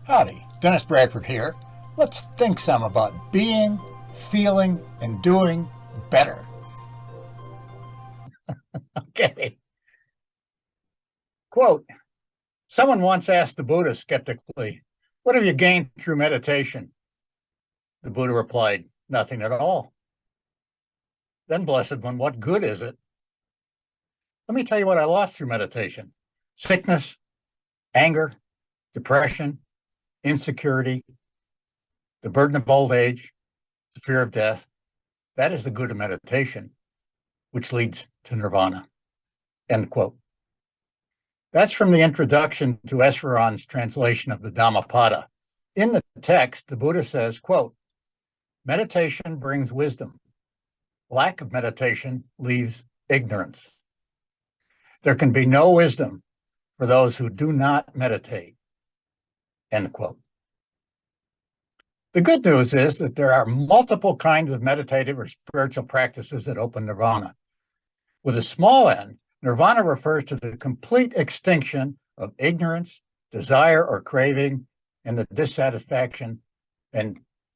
Howdy, Dennis Bradford here. Let's think some about being, feeling, and doing better. Okay. Quote, someone once asked the Buddha skeptically, "What have you gained through meditation?" The Buddha replied, "Nothing at all." Then, Blessed One, what good is it? Let me tell you what I lost through meditation: sickness, anger, depression, insecurity, the burden of old age, the fear of death. That is the good of meditation, which leads to nirvana. End quote. That's from the introduction to Esferon's translation of the Dhammapada. In the text, the Buddha says, quote, meditation brings wisdom. Lack of meditation leaves ignorance. There can be no wisdom for those who do not meditate. End quote. The good news is that there are multiple kinds of meditative or spiritual practices that open nirvana. With a small n, nirvana refers to the complete extinction of ignorance, desire, or craving, and the dissatisfaction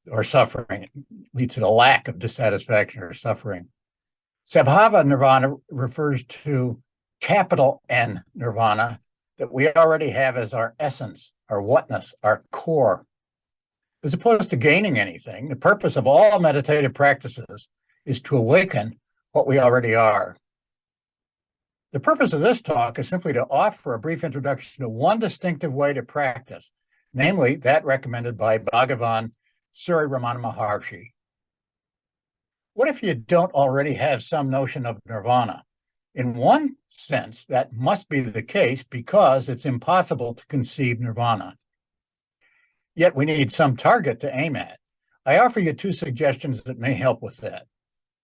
or suffering. It leads to the lack of dissatisfaction or suffering. Sabhava nirvana refers to capital N nirvana that we already have as our essence, our whatness, our core. As opposed to gaining anything, the purpose of all meditative practices is to awaken what we already are. The purpose of this talk is simply to offer a brief introduction to one distinctive way to practice, namely that recommended by Bhagavan Sri Ramana Maharshi. What if you don't already have some notion of nirvana? In one sense, that must be the case because it's impossible to conceive nirvana. Yet we need some target to aim at. I offer you two suggestions that may help with that.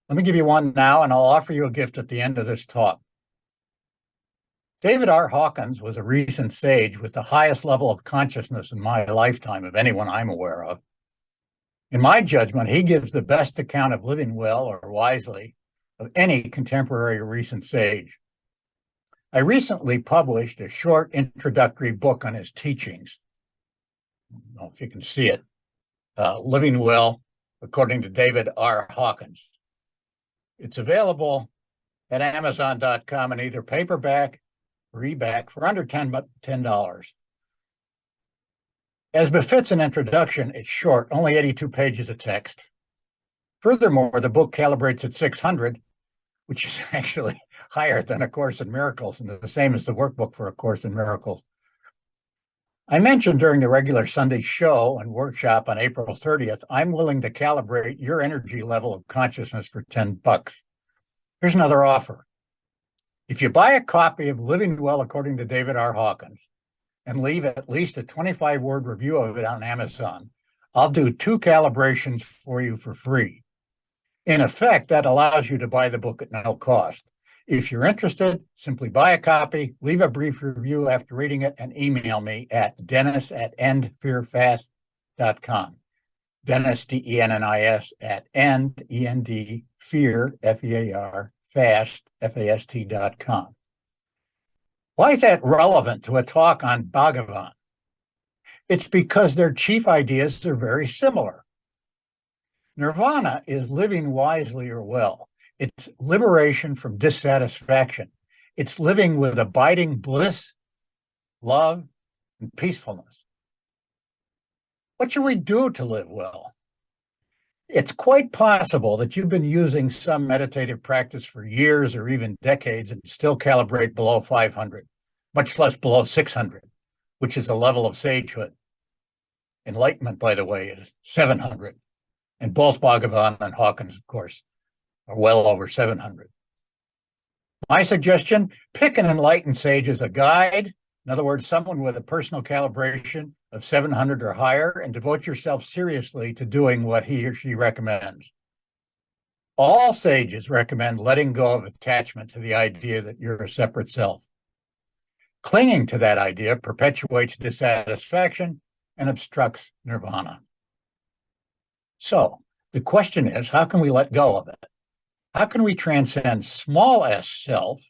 Let me give you one now, and I'll offer you a gift at the end of this talk. David R. Hawkins was a recent sage with the highest level of consciousness in my lifetime of anyone I'm aware of. In my judgment, he gives the best account of living well or wisely of any contemporary or recent sage. I recently published a short introductory book on his teachings. I don't know if you can see it. Living Well, according to David R. Hawkins. It's available at Amazon.com in either paperback or e-back for under $10. As befits an introduction, it's short, only 82 pages of text. Furthermore, the book calibrates at 600, which is actually higher than A Course in Miracles and the same as the workbook for A Course in Miracles. I mentioned during the regular Sunday show and workshop on April 30th, I'm willing to calibrate your energy level of consciousness for $10. Here's another offer. If you buy a copy of Living Well According to David R. Hawkins and leave at least a 25-word review of it on Amazon, I'll do 2 calibrations for you for free. In effect, that allows you to buy the book at no cost. If you're interested, simply buy a copy, leave a brief review after reading it, and email me at dennis@endfearfast.com. Dennis, D-E-N-N-I-S, at end, E-N-D, fear, F-E-A-R, fast, F-A-S-T.com. Why is that relevant to a talk on Bhagavan? It's because their chief ideas are very similar. Nirvana is living wisely or well. It's liberation from dissatisfaction. It's living with abiding bliss, love, and peacefulness. What should we do to live well? It's quite possible that you've been using some meditative practice for years or even decades and still calibrate below 500, much less below 600, which is a level of sagehood. Enlightenment, by the way, is 700. And both Bhagavan and Hawkins, of course, are well over 700. My suggestion, pick an enlightened sage as a guide. In other words, someone with a personal calibration of 700 or higher, and devote yourself seriously to doing what he or she recommends. All sages recommend letting go of attachment to the idea that you're a separate self. Clinging to that idea perpetuates dissatisfaction and obstructs nirvana. So the question is, how can we let go of it? How can we transcend small s self,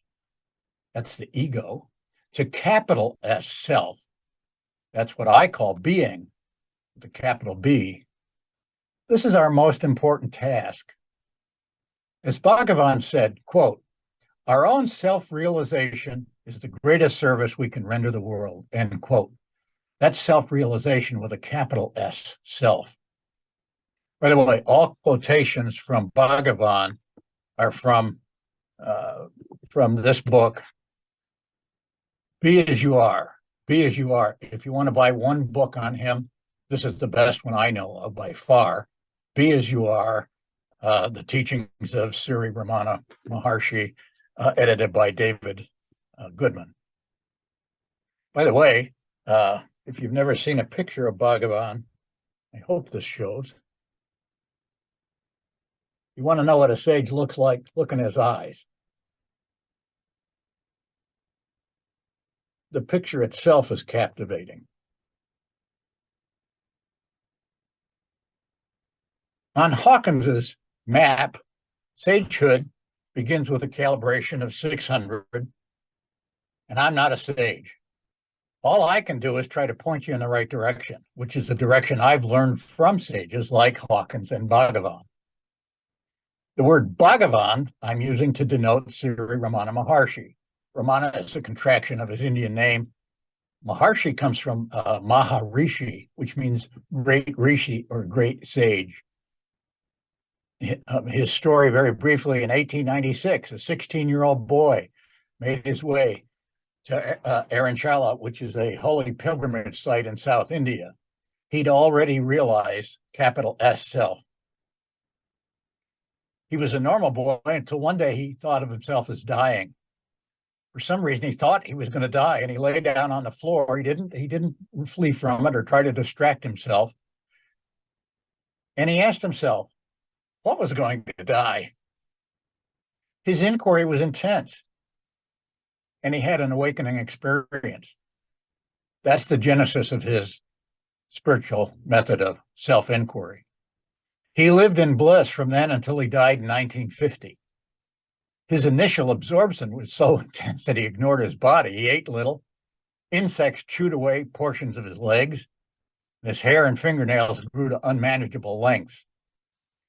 that's the ego, to capital S self, That's what I call being, with a capital B. This is our most important task. As Bhagavan said, quote, our own self-realization is the greatest service we can render the world, end quote. That's self-realization with a capital S, self. By the way, all quotations from Bhagavan are from this book, Be As You Are. Be As You Are. If you want to buy one book on him, this is the best one I know of by far. Be As You Are, the teachings of Sri Ramana Maharshi, edited by David Goodman. By the way, if you've never seen a picture of Bhagavan, I hope this shows. You want to know what a sage looks like? Look in his eyes. The picture itself is captivating. On Hawkins's map, sagehood begins with a calibration of 600, and I'm not a sage. All I can do is try to point you in the right direction, which is the direction I've learned from sages like Hawkins and Bhagavan. The word Bhagavan I'm using to denote Sri Ramana Maharshi. Ramana is a contraction of his Indian name. Maharshi comes from Maharishi, which means great rishi or great sage. His story, very briefly, in 1896, a 16-year-old boy made his way to Aranchala, which is a holy pilgrimage site in South India. He'd already realized capital S self. He was a normal boy until one day he thought of himself as dying. For some reason, he thought he was going to die, and he lay down on the floor. He didn't flee from it or try to distract himself. And he asked himself, what was going to die? His inquiry was intense, and he had an awakening experience. That's the genesis of his spiritual method of self-inquiry. He lived in bliss from then until he died in 1950. His initial absorption was so intense that he ignored his body. He ate little. Insects chewed away portions of his legs. His hair and fingernails grew to unmanageable lengths.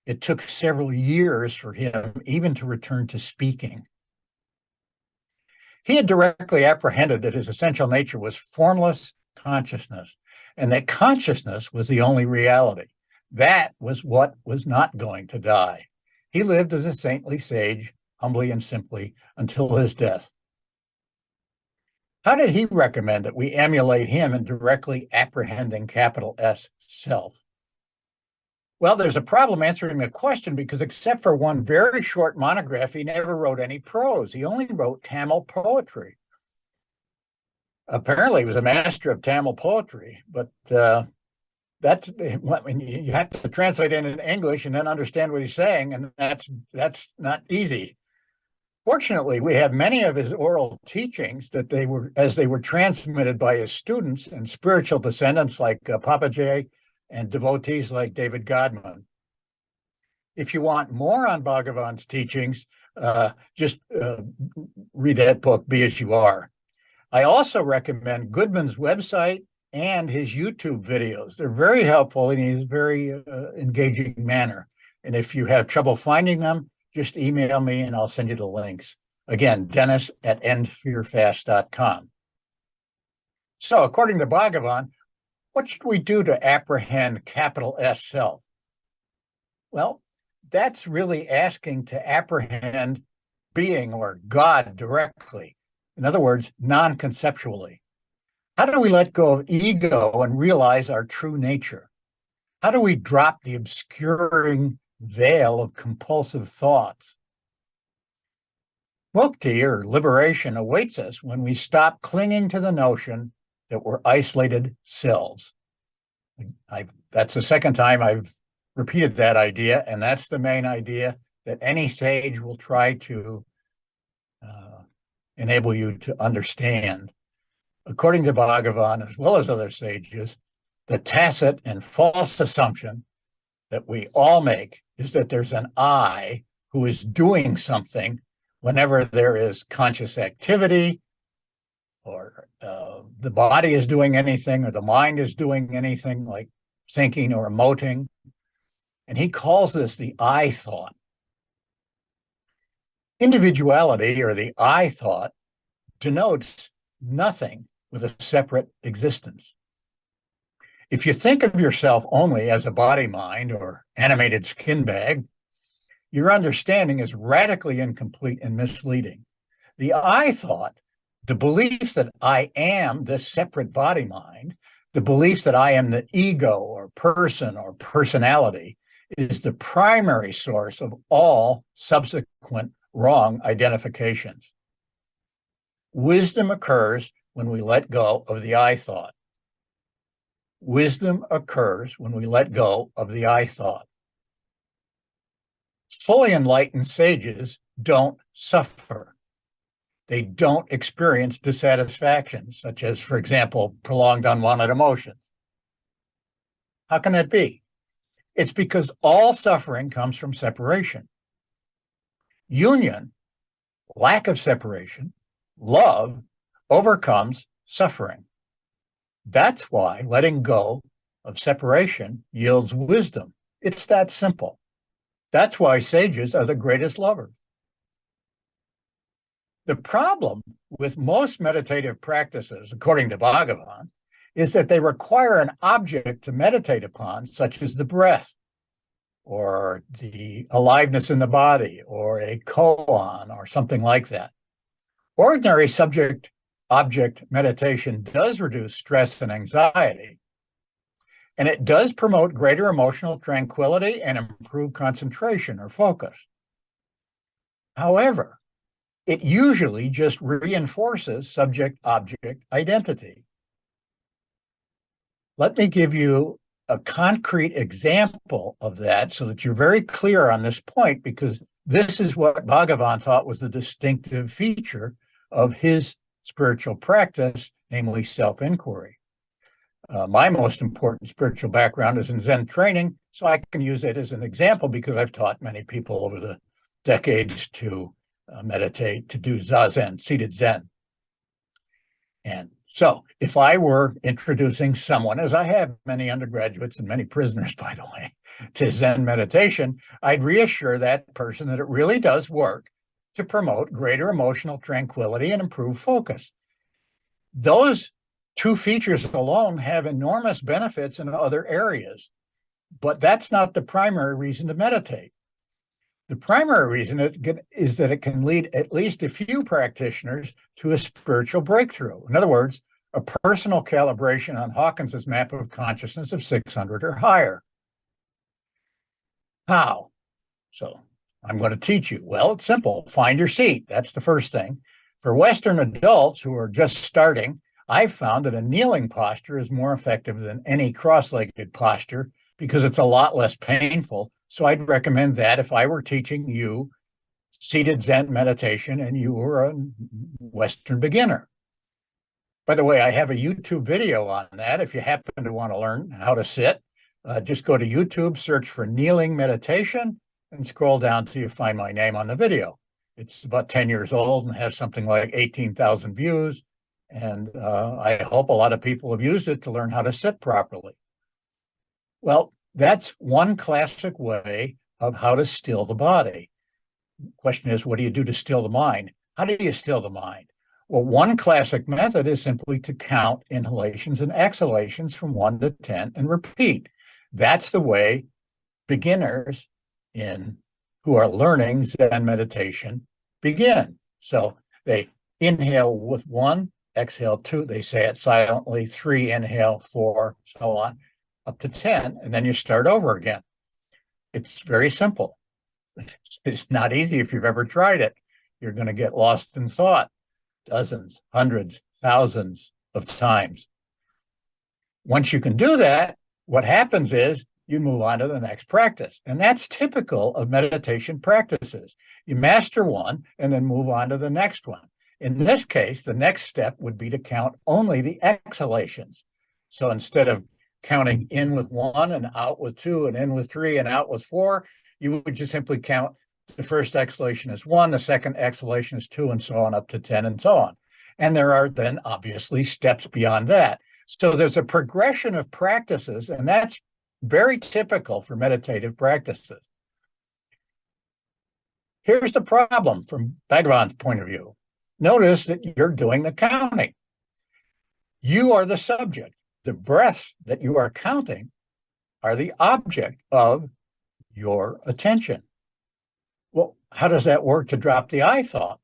It took several years for him even to return to speaking. He had directly apprehended that his essential nature was formless consciousness, and that consciousness was the only reality. That was what was not going to die. He lived as a saintly sage, humbly and simply, until his death. How did he recommend that we emulate him in directly apprehending capital S self? Well, there's a problem answering the question because except for one very short monograph, he never wrote any prose. He only wrote Tamil poetry. Apparently, he was a master of Tamil poetry, but that's you have to translate it in English and then understand what he's saying, and that's not easy. Fortunately, we have many of his oral teachings that they were transmitted by his students and spiritual descendants like Papaji and devotees like David Godman. If you want more on Bhagavan's teachings, just read that book, Be As You Are. I also recommend Goodman's website and his YouTube videos. They're very helpful in his very engaging manner. And if you have trouble finding them, just email me and I'll send you the links. Again, dennis@endfearfast.com. So according to Bhagavan, what should we do to apprehend capital S self? Well, that's really asking to apprehend being or God directly. In other words, non-conceptually. How do we let go of ego and realize our true nature? How do we drop the obscuring veil of compulsive thoughts? Mukti, or liberation, awaits us when we stop clinging to the notion that we're isolated selves. That's the second time I've repeated that idea, and that's the main idea that any sage will try to enable you to understand. According to Bhagavan, as well as other sages, the tacit and false assumption that we all make is that there's an I who is doing something whenever there is conscious activity or the body is doing anything, or the mind is doing anything like thinking or emoting. And he calls this the I thought. Individuality, or the I thought, denotes nothing with a separate existence. If you think of yourself only as a body mind or animated skin bag, your understanding is radically incomplete and misleading. The I thought, the belief that I am this separate body mind, the belief that I am the ego or person or personality, is the primary source of all subsequent wrong identifications. Wisdom occurs when we let go of the I thought. Wisdom occurs when we let go of the I thought. Fully enlightened sages don't suffer. They don't experience dissatisfaction, such as, for example, prolonged unwanted emotions. How can that be? It's because all suffering comes from separation. Union, lack of separation, love, overcomes suffering. That's why letting go of separation yields wisdom. It's that simple. That's why sages are the greatest lovers. The problem with most meditative practices, according to Bhagavan, is that they require an object to meditate upon, such as the breath, or the aliveness in the body, or a koan, or something like that. Ordinary subject-object meditation does reduce stress and anxiety, and it does promote greater emotional tranquility and improve concentration or focus. However, it usually just reinforces subject-object identity. Let me give you a concrete example of that so that you're very clear on this point, because this is what Bhagavan thought was the distinctive feature of his spiritual practice, namely self-inquiry. My most important spiritual background is in Zen training, so I can use it as an example because I've taught many people over the decades to meditate, to do zazen, seated Zen. And so if I were introducing someone, as I have many undergraduates and many prisoners, by the way, to Zen meditation, I'd reassure that person that it really does work to promote greater emotional tranquility and improve focus. Those two features alone have enormous benefits in other areas, but that's not the primary reason to meditate. The primary reason is that it can lead at least a few practitioners to a spiritual breakthrough. In other words, a personal calibration on Hawkins's map of consciousness of 600 or higher. How? So I'm going to teach you. Well, it's simple. Find your seat. That's the first thing. For Western adults who are just starting, I've found that a kneeling posture is more effective than any cross-legged posture because it's a lot less painful. So I'd recommend that if I were teaching you seated Zen meditation and you were a Western beginner. By the way, I have a YouTube video on that. If you happen to want to learn how to sit, just go to YouTube, search for kneeling meditation, and scroll down till you find my name on the video. It's about 10 years old and has something like 18,000 views. And I hope a lot of people have used it to learn how to sit properly. Well, that's one classic way of how to still the body. The question is, what do you do to still the mind? How do you still the mind? Well, one classic method is simply to count inhalations and exhalations from 1 to 10 and repeat. That's the way beginners who are learning Zen meditation begin. So they inhale with 1, exhale 2, they say it silently, 3, inhale, 4, so on, up to 10, and then you start over again. It's very simple. It's not easy if you've ever tried it. You're going to get lost in thought dozens, hundreds, thousands of times. Once you can do that, what happens is you move on to the next practice. And that's typical of meditation practices. You master one and then move on to the next one. In this case, the next step would be to count only the exhalations. So instead of counting in with 1 and out with 2 and in with 3 and out with 4, you would just simply count the first exhalation as 1, the second exhalation is 2, and so on up to 10 and so on. And there are then obviously steps beyond that. So there's a progression of practices, and that's very typical for meditative practices. Here's the problem from Bhagavan's point of view. Notice that you're doing the counting. You are the subject. The breaths that you are counting are the object of your attention. Well, how does that work to drop the I thought?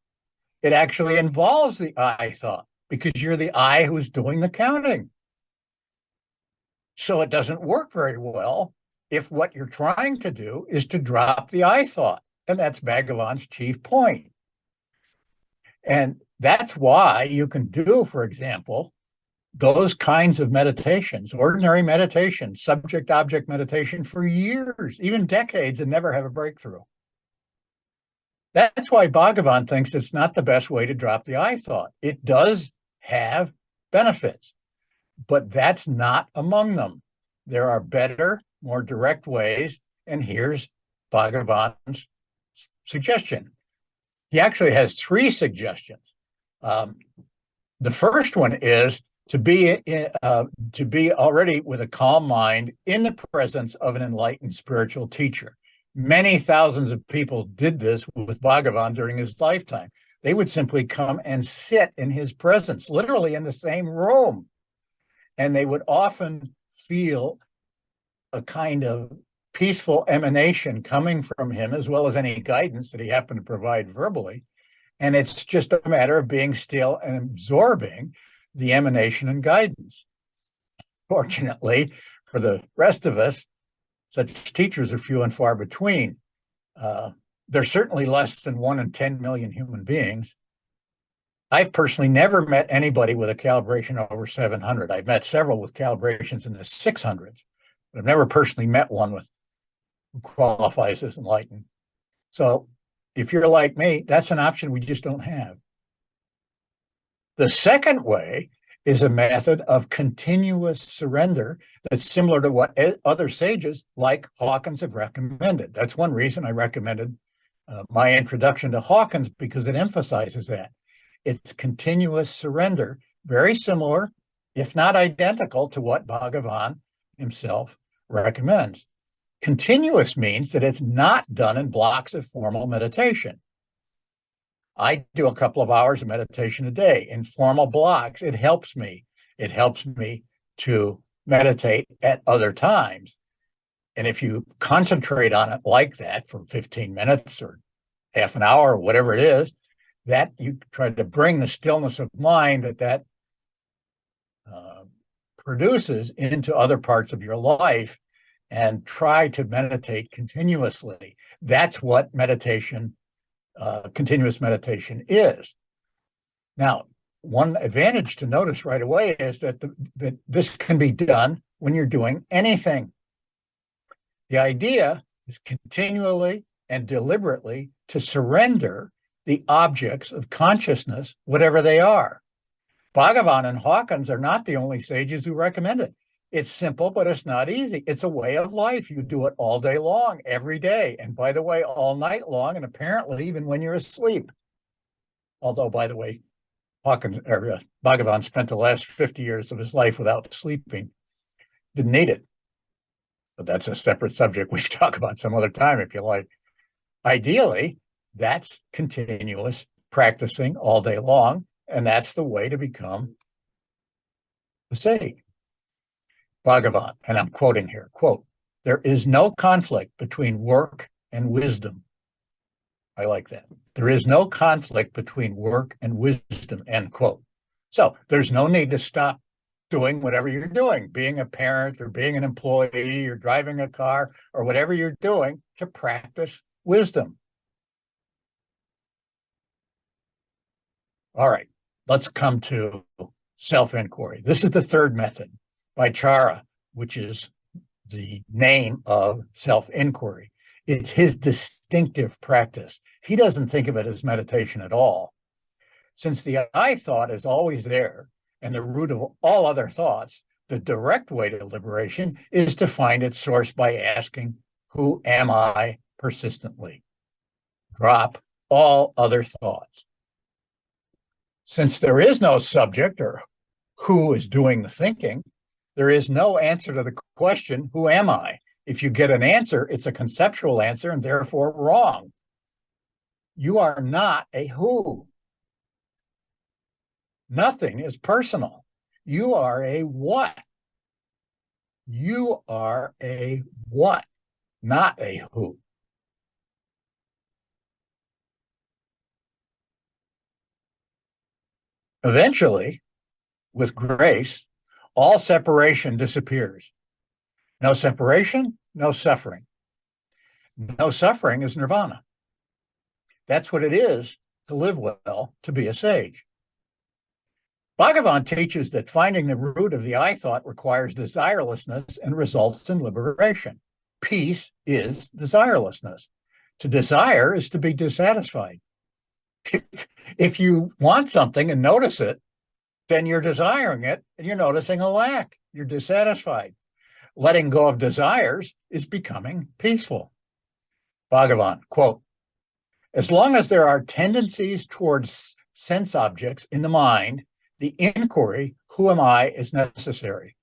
It actually involves the I thought because you're the I who's doing the counting. So it doesn't work very well if what you're trying to do is to drop the I thought. And that's Bhagavan's chief point. And that's why you can do, for example, those kinds of meditations, ordinary meditation, subject-object meditation for years, even decades, and never have a breakthrough. That's why Bhagavan thinks it's not the best way to drop the I thought. It does have benefits, but that's not among them. There are better, more direct ways, and here's Bhagavan's suggestion. He actually has three suggestions. The first one is to be already with a calm mind in the presence of an enlightened spiritual teacher. Many thousands of people did this with Bhagavan during his lifetime. They would simply come and sit in his presence, literally in the same room. And they would often feel a kind of peaceful emanation coming from him, as well as any guidance that he happened to provide verbally. And it's just a matter of being still and absorbing the emanation and guidance. Fortunately, for the rest of us, such teachers are few and far between. There's certainly less than 1 in 10 million human beings. I've personally never met anybody with a calibration over 700. I've met several with calibrations in the 600s, but I've never personally met one who qualifies as enlightened. So if you're like me, that's an option we just don't have. The second way is a method of continuous surrender that's similar to what other sages like Hawkins have recommended. That's one reason I recommended my introduction to Hawkins, because it emphasizes that. It's continuous surrender, very similar, if not identical, to what Bhagavan himself recommends. Continuous means that it's not done in blocks of formal meditation. I do a couple of hours of meditation a day in formal blocks. It helps me. It helps me to meditate at other times. And if you concentrate on it like that for 15 minutes or half an hour or whatever it is, that you try to bring the stillness of mind that produces into other parts of your life and try to meditate continuously. That's what meditation, continuous meditation is. Now, one advantage to notice right away is that this can be done when you're doing anything. The idea is continually and deliberately to surrender the objects of consciousness, whatever they are. Bhagavan and Hawkins are not the only sages who recommend it. It's simple, but it's not easy. It's a way of life. You do it all day long, every day. And by the way, all night long, and apparently even when you're asleep. Although, by the way, Bhagavan spent the last 50 years of his life without sleeping. Didn't need it. But that's a separate subject we can talk about some other time if you like. Ideally, that's continuous practicing all day long, and that's the way to become a sage. Bhagavan, and I'm quoting here, quote, "There is no conflict between work and wisdom." I like that. There is no conflict between work and wisdom, end quote. So there's no need to stop doing whatever you're doing, being a parent or being an employee or driving a car or whatever you're doing to practice wisdom. All right, let's come to self-inquiry. This is the third method, Vichara, which is the name of self-inquiry. It's his distinctive practice. He doesn't think of it as meditation at all. Since the I thought is always there and the root of all other thoughts, the direct way to liberation is to find its source by asking, who am I, persistently? Drop all other thoughts. Since there is no subject or who is doing the thinking, there is no answer to the question, who am I? If you get an answer, it's a conceptual answer and therefore wrong. You are not a who. Nothing is personal. You are a what. You are a what, not a who. Eventually, with grace, all separation disappears. No separation, no suffering. No suffering is nirvana. That's what it is to live well, to be a sage. Bhagavan teaches that finding the root of the I thought requires desirelessness and results in liberation. Peace is desirelessness. To desire is to be dissatisfied. If you want something and notice it, then you're desiring it and you're noticing a lack. You're dissatisfied. Letting go of desires is becoming peaceful. Bhagavan, quote, as long as there are tendencies towards sense objects in the mind, the inquiry, who am I, is necessary.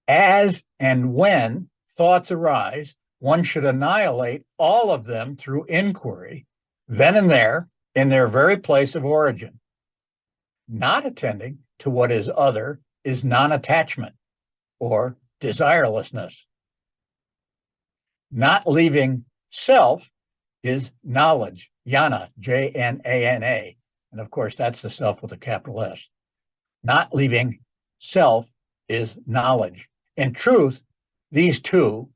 As and when thoughts arise, one should annihilate all of them through inquiry, then and there, in their very place of origin. Not attending to what is other is non-attachment or desirelessness. Not leaving self is knowledge, jnana, J-N-A-N-A. And of course, that's the self with a capital S. Not leaving self is knowledge. In truth, these two,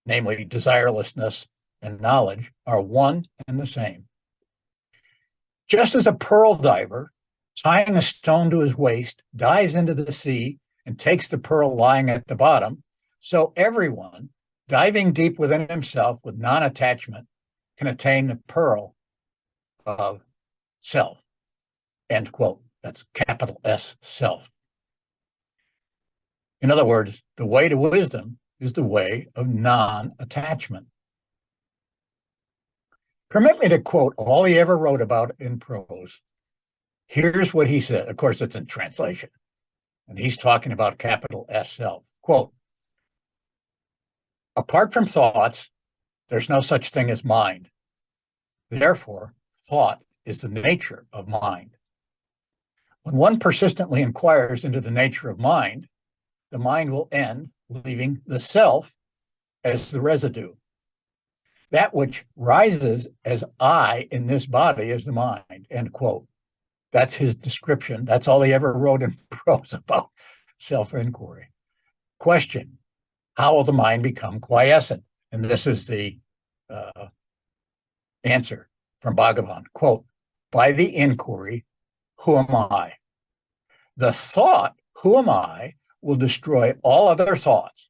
namely desirelessness and knowledge, are one and the same. Just as a pearl diver, tying a stone to his waist, dives into the sea and takes the pearl lying at the bottom, so everyone, diving deep within himself with non-attachment, can attain the pearl of self. End quote. That's capital S, self. In other words, the way to wisdom is the way of non-attachment. Permit me to quote all he ever wrote about in prose. Here's what he said. Of course, it's in translation. And he's talking about capital S, self. Quote, apart from thoughts, there's no such thing as mind. Therefore, thought is the nature of mind. When one persistently inquires into the nature of mind, the mind will end, leaving the self as the residue. That which rises as I in this body is the mind, end quote. That's his description. That's all he ever wrote in prose about self-inquiry. Question, how will the mind become quiescent? And this is the answer from Bhagavan. Quote, by the inquiry, who am I? The thought, who am I, will destroy all other thoughts.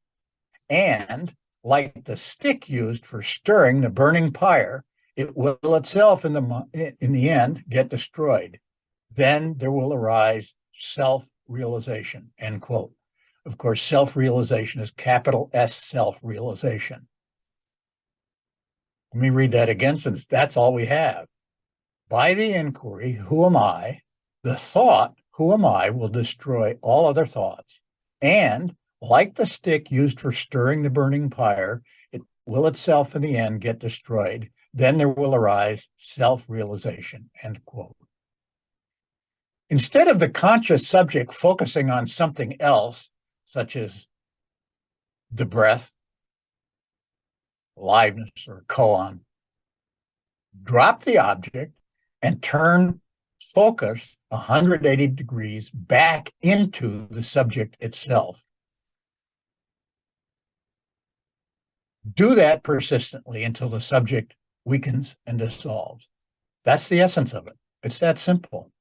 And like the stick used for stirring the burning pyre, it will itself in the end get destroyed. Then there will arise self-realization, end quote. Of course, self-realization is capital S, self-realization. Let me read that again, since that's all we have. By the inquiry, who am I? The thought, who am I, will destroy all other thoughts. And like the stick used for stirring the burning pyre, it will itself in the end get destroyed. Then there will arise self-realization, end quote. Instead of the conscious subject focusing on something else, such as the breath, aliveness, or koan, drop the object and turn focus 180 degrees back into the subject itself. Do that persistently until the subject weakens and dissolves. That's the essence of it. It's that simple.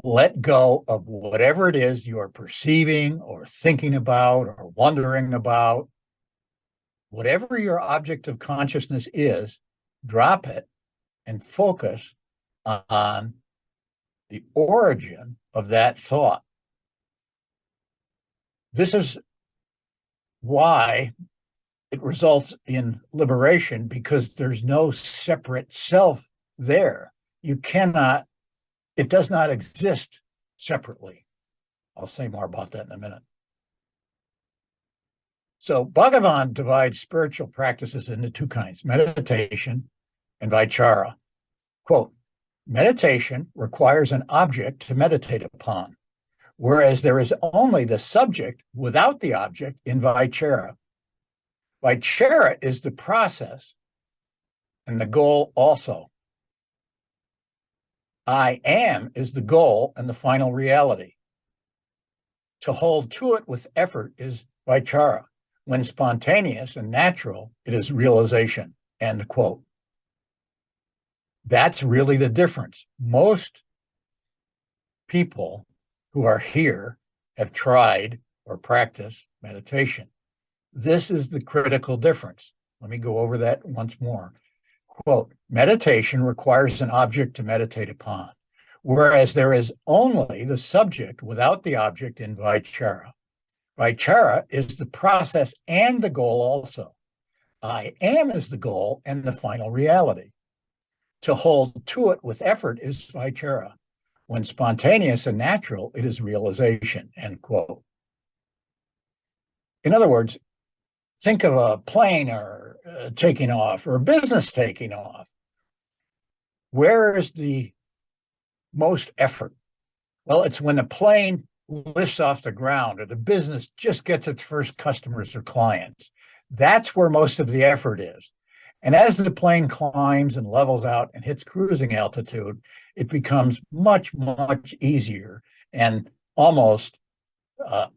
Let go of whatever it is you are perceiving or thinking about or wondering about. Whatever your object of consciousness is, drop it and focus on the origin of that thought. This is why it results in liberation, because there's no separate self there. You cannot, it does not exist separately. I'll say more about that in a minute. So Bhagavan divides spiritual practices into two kinds, meditation and vichara. Quote, meditation requires an object to meditate upon, whereas there is only the subject without the object in vichara. Vichara is the process and the goal also. I am is the goal and the final reality. To hold to it with effort is vichara. When spontaneous and natural, it is realization, end quote. That's really the difference. Most people who are here have tried or practiced meditation. This is the critical difference. Let me go over that once more. Quote, meditation requires an object to meditate upon, whereas there is only the subject without the object in vichara. Vichara is the process and the goal also. I am is the goal and the final reality. To hold to it with effort is vichara. When spontaneous and natural, it is realization, end quote. In other words, think of a plane or taking off or a business taking off. Where is the most effort? Well, it's when the plane lifts off the ground or the business just gets its first customers or clients. That's where most of the effort is. And as the plane climbs and levels out and hits cruising altitude, it becomes much, much easier and almost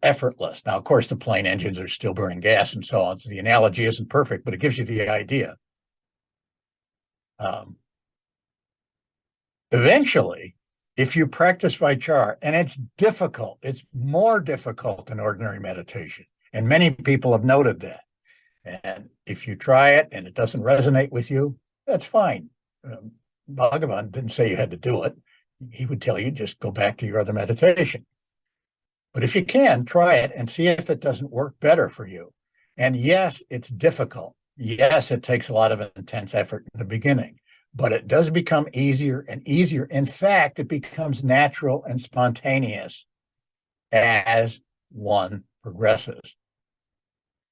effortless. Now, of course, the plane engines are still burning gas and so on, so the analogy isn't perfect, but it gives you the idea. Eventually, if you practice vichara, and it's difficult, it's more difficult than ordinary meditation, and many people have noted that. And if you try it and it doesn't resonate with you, that's fine. Bhagavan didn't say you had to do it. He would tell you just go back to your other meditation. But if you can, try it and see if it doesn't work better for you. And yes, it's difficult. Yes, it takes a lot of intense effort in the beginning, but it does become easier and easier. In fact, it becomes natural and spontaneous as one progresses.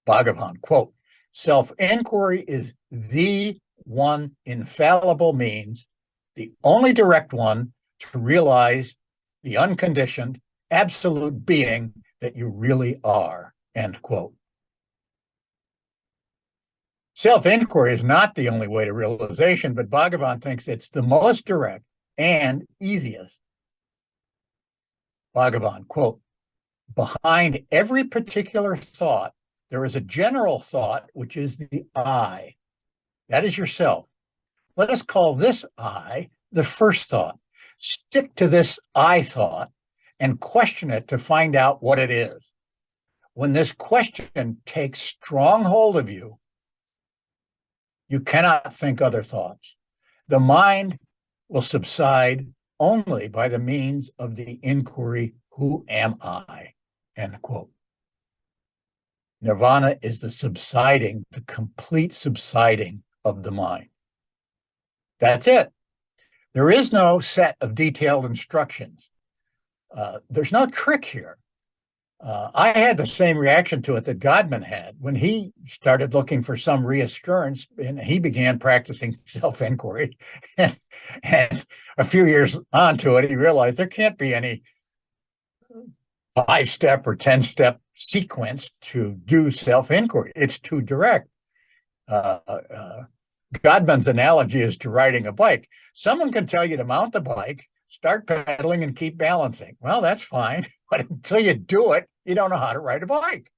Bhagavan, quote, self-inquiry is the one infallible means, the only direct one to realize the unconditioned, absolute being that you really are, end quote. Self-inquiry is not the only way to realization, but Bhagavan thinks it's the most direct and easiest. Bhagavan, quote, behind every particular thought, there is a general thought, which is the I. That is yourself. Let us call this I the first thought. Stick to this I thought and question it to find out what it is. When this question takes strong hold of you, you cannot think other thoughts. The mind will subside only by the means of the inquiry, who am I? End quote. Nirvana is the subsiding, the complete subsiding of the mind. That's it. There is no set of detailed instructions. There's no trick here. I had the same reaction to it that Godman had when he started looking for some reassurance and he began practicing self-inquiry. And a few years onto it, he realized there can't be any 5-step or 10-step sequence to do self-inquiry. It's too direct. Godman's analogy is to riding a bike. Someone can tell you to mount the bike, start pedaling, and keep balancing. Well, that's fine. But until you do it, you don't know how to ride a bike.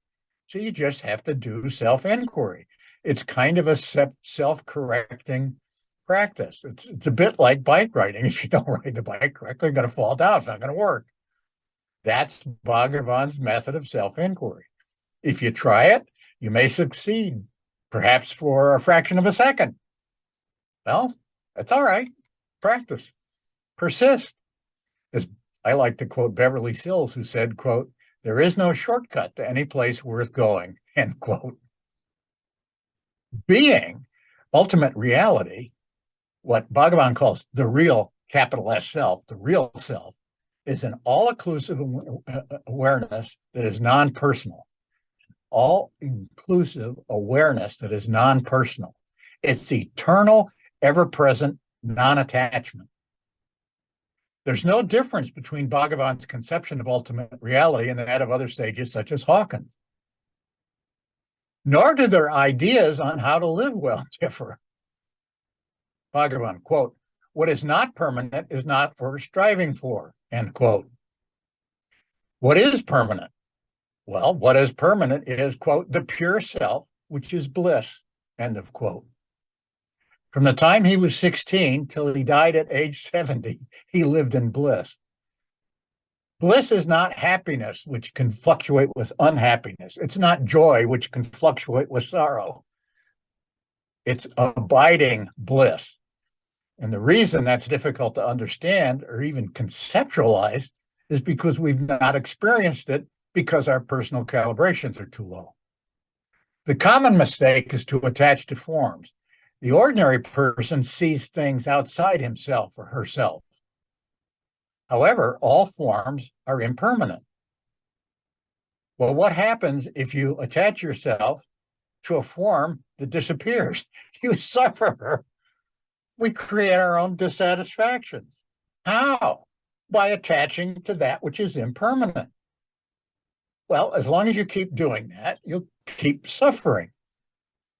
So you just have to do self-inquiry. It's kind of a self-correcting practice. It's a bit like bike riding. If you don't ride the bike correctly, you're going to fall down. It's not going to work. That's Bhagavan's method of self-inquiry. If you try it, you may succeed, perhaps for a fraction of a second. Well, that's all right. Practice. Persist. As I like to quote Beverly Sills, who said, quote, there is no shortcut to any place worth going, end quote. Being ultimate reality, what Bhagavan calls the real capital S self, the real self, is an all-inclusive awareness that is non-personal. All-inclusive awareness that is non-personal. It's eternal, ever-present non-attachment. There's no difference between Bhagavan's conception of ultimate reality and that of other sages such as Hawkins. Nor do their ideas on how to live well differ. Bhagavan, quote, "What is not permanent is not worth striving for," end quote. What is permanent? Well, what is permanent is, quote, "the pure self, which is bliss," end of quote. From the time he was 16 till he died at age 70, he lived in bliss. Bliss is not happiness, which can fluctuate with unhappiness. It's not joy, which can fluctuate with sorrow. It's abiding bliss. And the reason that's difficult to understand or even conceptualize is because we've not experienced it because our personal calibrations are too low. The common mistake is to attach to forms. The ordinary person sees things outside himself or herself. However, all forms are impermanent. Well, what happens if you attach yourself to a form that disappears? You suffer. We create our own dissatisfactions. How? By attaching to that which is impermanent. Well, as long as you keep doing that, you'll keep suffering.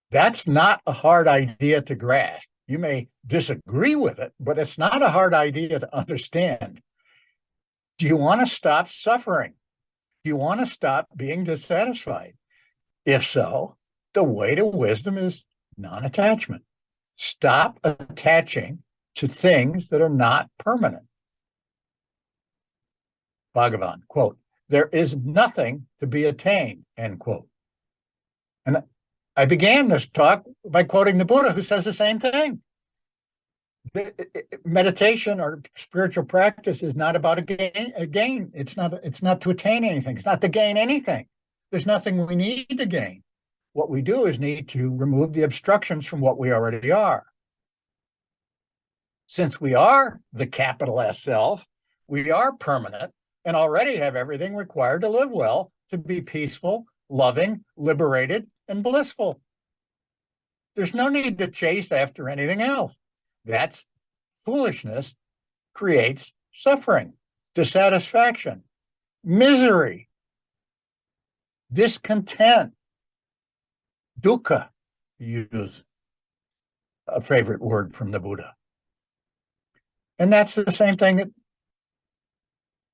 That's not a hard idea to grasp. You may disagree with it, but it's not a hard idea to understand. Do you want to stop suffering? Do you want to stop being dissatisfied? If so, the way to wisdom is non-attachment. Stop attaching to things that are not permanent. Bhagavan, quote, "There is nothing to be attained," end quote. And I began this talk by quoting the Buddha, who says the same thing. Meditation or spiritual practice is not about a gain. It's not to attain anything. It's not to gain anything. There's nothing we need to gain. What we do is need to remove the obstructions from what we already are. Since we are the capital S self, we are permanent and already have everything required to live well, to be peaceful, loving, liberated, and blissful. There's no need to chase after anything else. That's foolishness creates suffering, dissatisfaction, misery, discontent, dukkha, use a favorite word from the Buddha. And that's the same thing that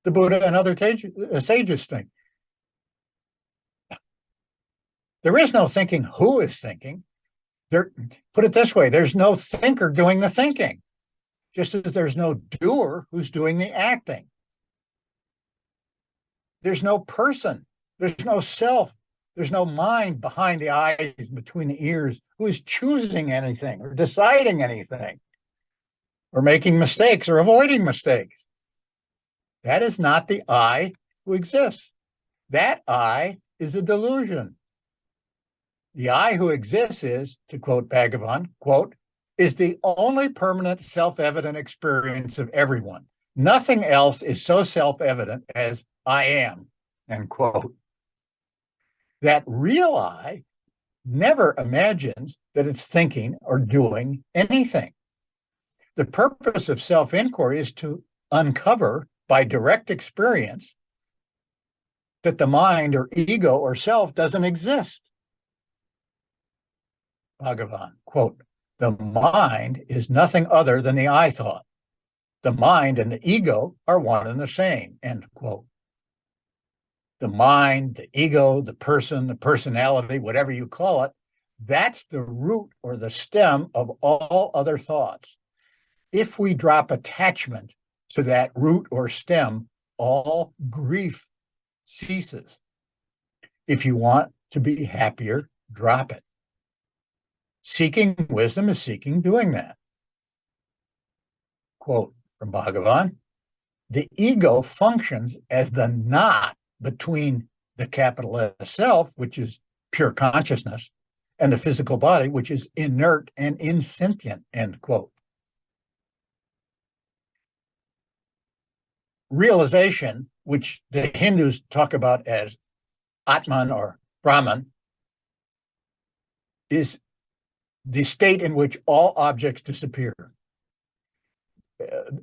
the Buddha and other sages think. There is no thinking who is thinking. Put it this way, there's no thinker doing the thinking, just as there's no doer who's doing the acting. There's no person, there's no self, there's no mind behind the eyes, between the ears, who is choosing anything or deciding anything or making mistakes or avoiding mistakes. That is not the I who exists. That I is a delusion. The I who exists is, to quote Bhagavan, quote, "is the only permanent self-evident experience of everyone. Nothing else is so self-evident as I am," end quote. That real I never imagines that it's thinking or doing anything. The purpose of self-inquiry is to uncover by direct experience that the mind or ego or self doesn't exist. Bhagavan, quote, "The mind is nothing other than the I thought. The mind and the ego are one and the same," end quote. The mind, the ego, the person, the personality, whatever you call it, that's the root or the stem of all other thoughts. If we drop attachment to that root or stem, all grief ceases. If you want to be happier, drop it. Seeking wisdom is seeking doing that. Quote from Bhagavan, "The ego functions as the knot between the capital S self, which is pure consciousness, and the physical body, which is inert and insentient," end quote. realization, which the Hindus talk about as Atman or Brahman, is the state in which all objects disappear.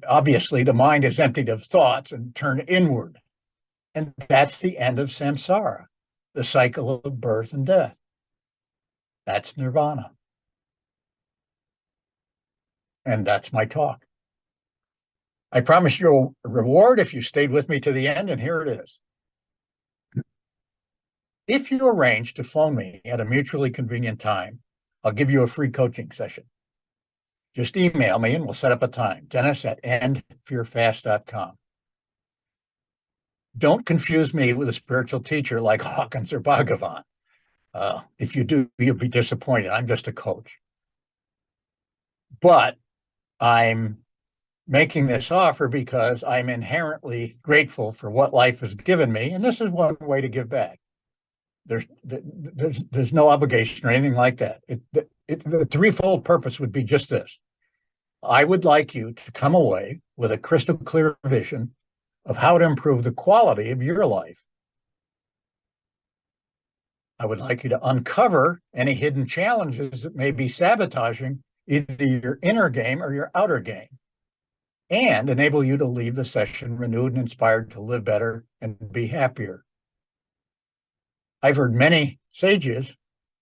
Obviously, the mind is emptied of thoughts and turned inward. And that's the end of samsara, the cycle of birth and death. That's nirvana. And that's my talk. I promise you a reward if you stayed with me to the end, and here it is. If you arrange to phone me at a mutually convenient time, I'll give you a free coaching session. Just email me and we'll set up a time. Dennis@endfearfast.com. Don't confuse me with a spiritual teacher like Hawkins or Bhagavan. If you do, you'll be disappointed. I'm just a coach. But I'm making this offer because I'm inherently grateful for what life has given me, and this is one way to give back. There's no obligation or anything like that. The threefold purpose would be just this. I would like you to come away with a crystal clear vision of how to improve the quality of your life. I would like you to uncover any hidden challenges that may be sabotaging either your inner game or your outer game, and enable you to leave the session renewed and inspired to live better and be happier. I've heard many sages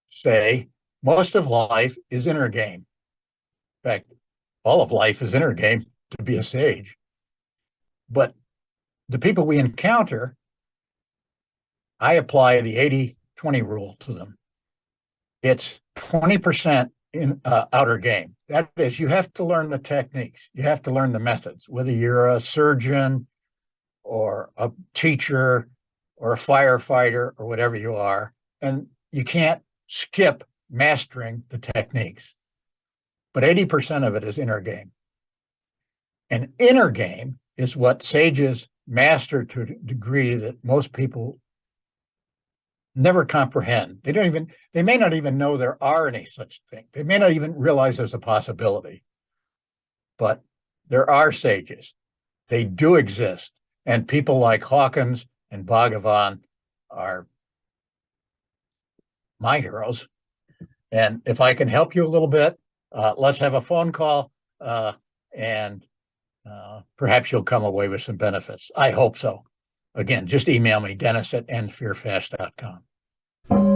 say most of life is inner game. In fact, all of life is inner game to be a sage. But the people we encounter, I apply the 80-20 rule to them. It's 20% in outer game. That is, you have to learn the techniques. You have to learn the methods, whether you're a surgeon or a teacher or a firefighter or whatever you are. And you can't skip mastering the techniques. But 80% of it is inner game. And inner game is what sages master to a degree that most people never comprehend. They may not even know there are any such thing. They may not even realize there's a possibility. But there are sages. They do exist. And people like Hawkins and Bhagavan are my heroes. And if I can help you a little bit, let's have a phone call, and perhaps you'll come away with some benefits. I hope so. Again, just email me, Dennis@endfearfast.com.